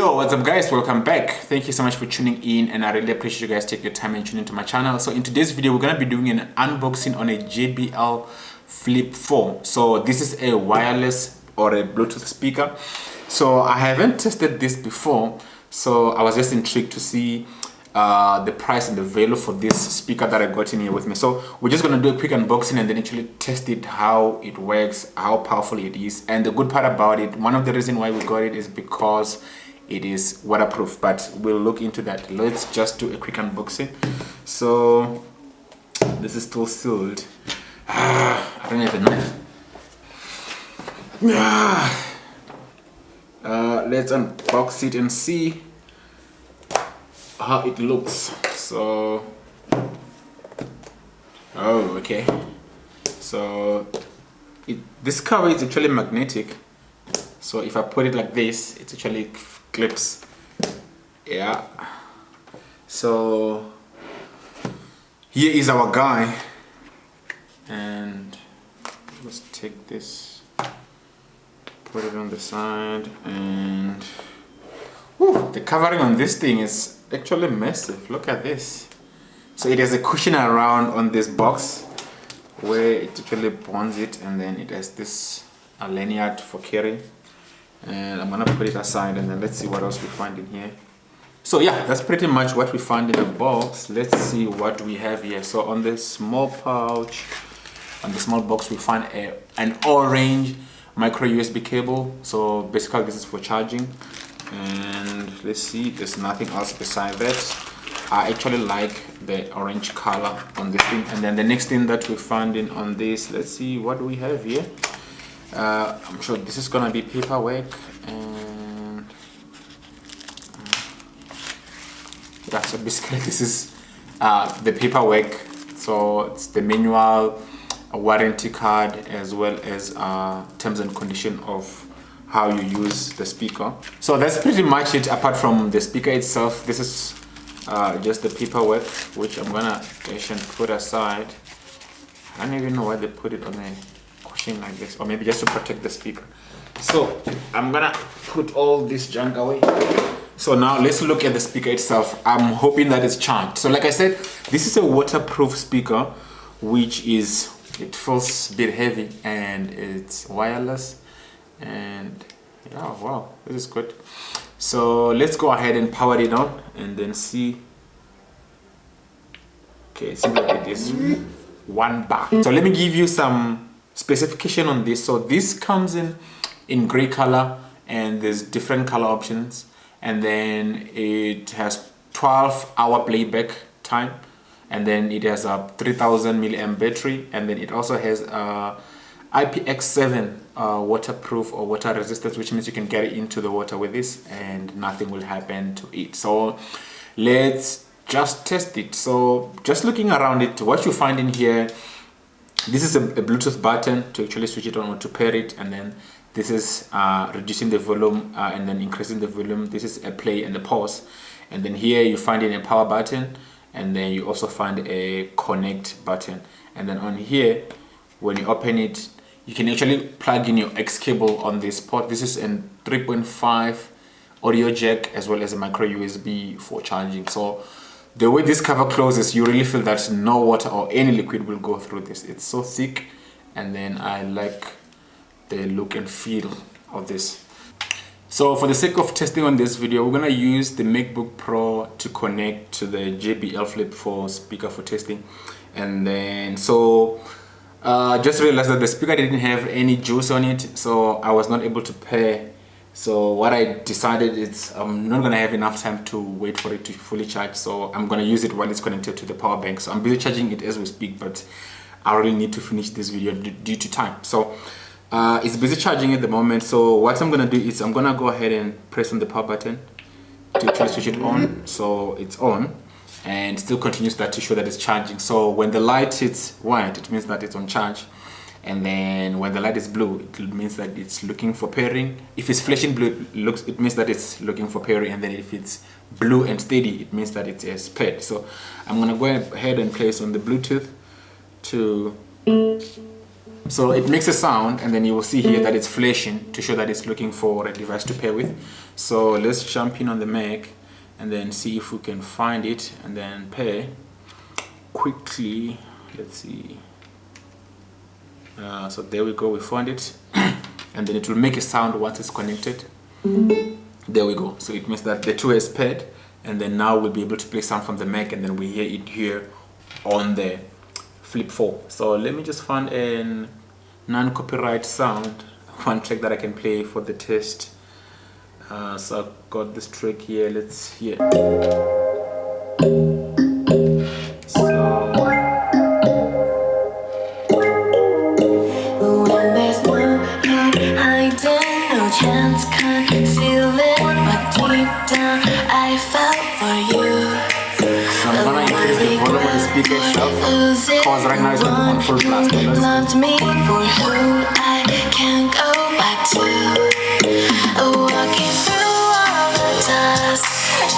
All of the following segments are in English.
Yo, what's up guys, welcome back. Thank you so much for tuning in, and I really appreciate you guys take your time and tune into my channel. So in today's video, we're going to be doing an unboxing on a JBL Flip 4. So this is a wireless or a Bluetooth speaker. So I haven't tested this before, so I was just intrigued to see the price and the value for this speaker that I got in here with me. So we're just going to do a quick unboxing and then actually test it, how it works, how powerful it is. And the good part about it, one of the reasons why we got it is because it is waterproof, but we'll look into that. Let's just do a quick unboxing. So this is still sealed. I don't have a knife. Let's unbox it and see how it looks. So okay, so this cover is actually magnetic, so if I put it like this, it actually clips. Yeah, so here is our guy, and let's take this, put it on the side, and the covering on this thing is actually massive. Look at this. So it has a cushion around on this box where it actually bonds it, and then it has this lanyard for carry. And I'm gonna put it aside, and then let's see what else we find in here. So yeah, that's pretty much what we find in the box. Let's see what we have here. So on this small pouch, on the small box, we find an orange micro USB cable. So basically this is for charging. And let's see, there's nothing else beside that. I actually like the orange color on this thing. And then the next thing that we found in on this, let's see what do we have here. I'm sure this is gonna be paperwork, and yeah, so basically this is the paperwork. So it's the manual, a warranty card, as well as terms and condition of how you use the speaker. So that's pretty much it. Apart from the speaker itself, this is just the paperwork, which I'm gonna put aside. I don't even know why they put it on a cushion like this, or maybe just to protect the speaker. So I'm gonna put all this junk away. So now let's look at the speaker itself. I'm hoping that it's charged. So like I said, this is a waterproof speaker, which is, it feels a bit heavy, and it's wireless. And yeah, wow, this is good. So let's go ahead and power it on and then see. Okay, it seems like it is 1 bar. So let me give you some specification on this. So this comes in gray color, and there's different color options, and then it has 12-hour playback time, and then it has a 3000 milliamp battery, and then it also has IPX7 waterproof or water resistance, which means you can get it into the water with this and nothing will happen to it. So let's just test it. So just looking around it, what you find in here, this is a Bluetooth button to actually switch it on or to pair it, and then this is reducing the volume and then increasing the volume. This is a play and a pause, and then here you find a power button, and then you also find a connect button, and then on here, when you open it, you can actually plug in your X cable on this port. This is a 3.5 audio jack, as well as a micro USB for charging. So the way this cover closes, you really feel that no water or any liquid will go through this. It's so thick, and then I like the look and feel of this. So for the sake of testing on this video, we're gonna use the MacBook Pro to connect to the JBL Flip 4 speaker for testing. And then so just realized that the speaker didn't have any juice on it, so I was not able to pair. So what I decided is I'm not gonna have enough time to wait for it to fully charge, so I'm gonna use it while it's connected to the power bank. So I'm busy charging it as we speak, but I really need to finish this video due to time. So it's busy charging at the moment. So what I'm gonna do is I'm gonna go ahead and press on the power button to actually switch it on. So it's on, and still continues that to show that it's charging. So when the light is white, it means that it's on charge, and then when the light is blue, it means that it's looking for pairing. If it's flashing blue, it means that it's looking for pairing, and then if it's blue and steady, it means that it is paired. So I'm gonna go ahead and place on the Bluetooth to So it makes a sound, and then you will see here that it's flashing to show that it's looking for a device to pair with. So let's jump in on the Mac and then see if we can find it and then pair quickly. Let's see. So there we go, we found it. And then it will make a sound once it's connected. There we go. So it means that the two is paired, and then now we'll be able to play sound from the Mac, and then we hear it here on the Flip 4. So let me just find a non-copyright sound, one track that I can play for the test. So I've got this track here. Let's hear. Chance can't feel it, but deep down I felt for you. So I'm gonna increase the volume of the speaker itself, cause right now it's on full blast. Loved me for who I can't go back to. Walking through all the dust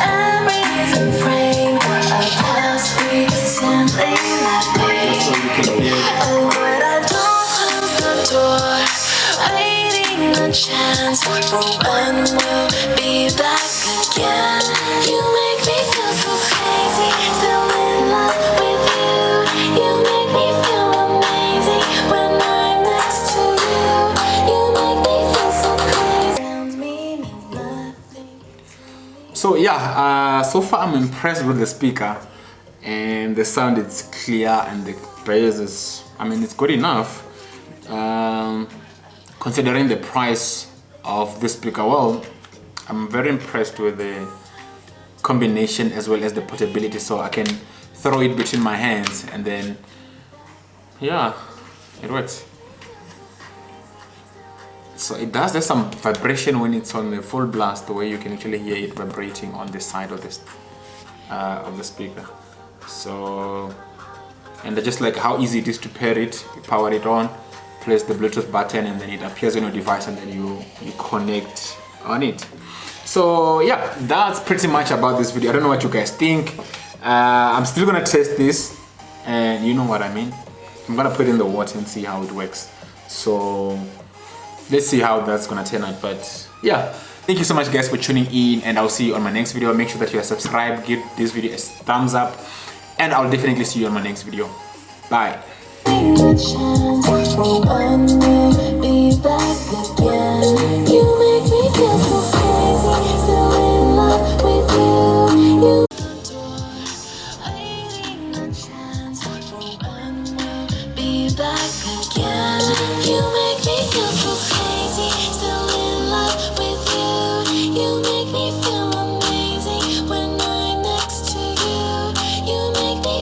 and reason frame a past we simply left me. So you can hear. Oh, but I don't close the door. A chance for when we'll be back again. You make me feel so crazy, feel in love with you. You make me feel amazing when I'm next to you. You make me feel so crazy. Sounds mean nothing. So yeah, so far I'm impressed with the speaker, and the sound is clear, and the bass is, I mean, it's good enough. Considering the price of this speaker, well, I'm very impressed with the combination as well as the portability, so I can throw it between my hands, and then yeah, it works. So it does, there's some vibration when it's on the full blast, where you can actually hear it vibrating on the side of this of the speaker. So, and just like how easy it is to pair it, you power it on, press the Bluetooth button, and then it appears on your device, and then you connect on it. So yeah, that's pretty much about this video. I don't know what you guys think. I'm still gonna test this, and you know what I mean. I'm gonna put it in the water and see how it works. So let's see how that's gonna turn out. But yeah, thank you so much guys for tuning in, and I'll see you on my next video. Make sure that you are subscribed, give this video a thumbs up, and I'll definitely see you on my next video. Bye. A chance for when we'll be back again. You make me feel so crazy.